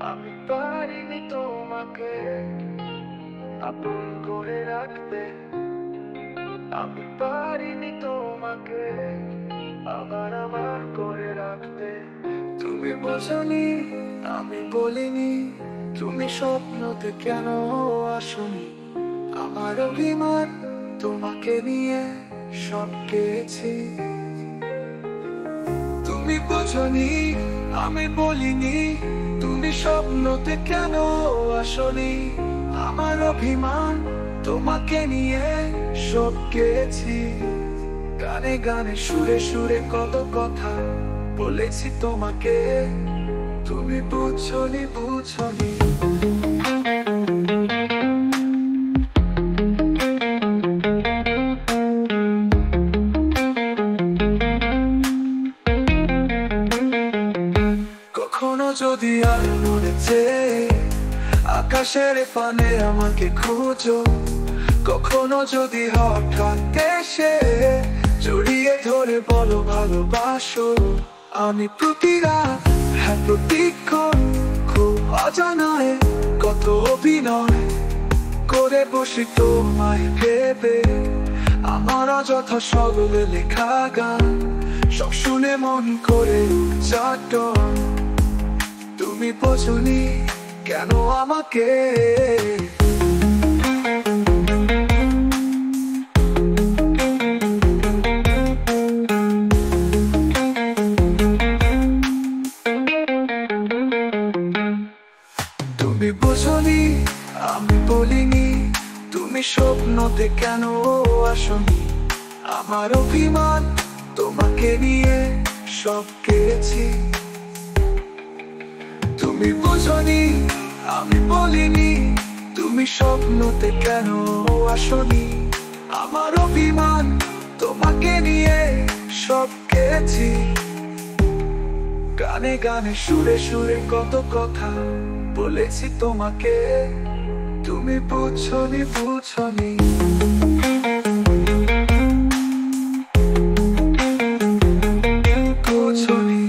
আমি পারিনি তোমাকে আপন করে রাখতে, আমি পারিনি তোমাকে আবার আমার করে রাখতে। তুমি বোঝনি, আমি বলিনি, তুমি স্বপ্নতে কেন আসনি। আমার অভিমান তোমাকে নিয়ে সব গেছি। তুমি বোঝনি, আমি বলিনি, তুমি স্বপ্নতে কেন আসনি। আমার অভিমান তোমাকে নিয়ে সব গেছি। গানে গানে সুরে সুরে কত কথা বলেছি তোমাকে, তুমি বুঝছনি বুঝছনি। কখনো যদি আর মনে চেয়ে আকাশের পানে আমাকে খুঁজো, কখনো যদি হঠাৎ এসে জড়িয়ে ধরে বলো ভালোবাসো। আমি প্রতি রাত, হ্যাঁ প্রতিক্ষণ, খুব অজানায় কত অভিনয় করে বসি তোমায় ভেবে। আমার অযথা সকলে লেখা গান সব শুনে মন করে চাটন। তুমি বোঝনি কেন আমাকে, তুমি বোঝনি, আমি বলিনি, তুমি স্বপ্নতে কেন আসনি। আমার অভিমান তোমাকে নিয়ে সব গেছি। তুমি বোঝনি, আমি বলিনি, তুমি স্বপ্নতে কেন আসনি। আমার অভিমান তোমাকে নিয়ে সব গেছি। গানে গানে সুরে সুরে কত কথা বলেছি তোমাকে, তুমি বুঝছনি বুঝছনি। বুঝছনি।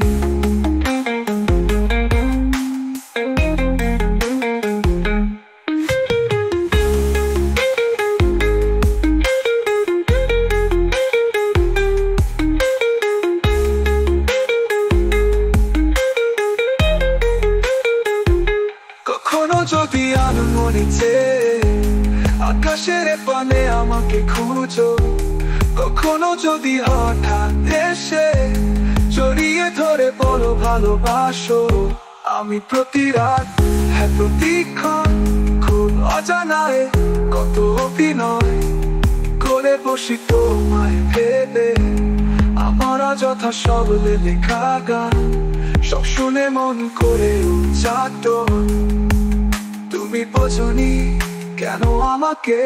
কখনো যদি আর মনে চেয়ে আকাশের পানে আমাকে খুঁজো, কখনো যদি হঠাৎ এসে জড়িয়ে ধরে বলো ভালোবাসো। আমি প্রতি রাত, হ্যাঁ প্রতিক্ষণ, খুব অজানায় কত অভিনয় করে বসি তোমায় ভেবে। আমার অযথা সকলে লেখা গান সব শুনে মন করে চাটন। তুমি বোঝনি কেন আমাকে।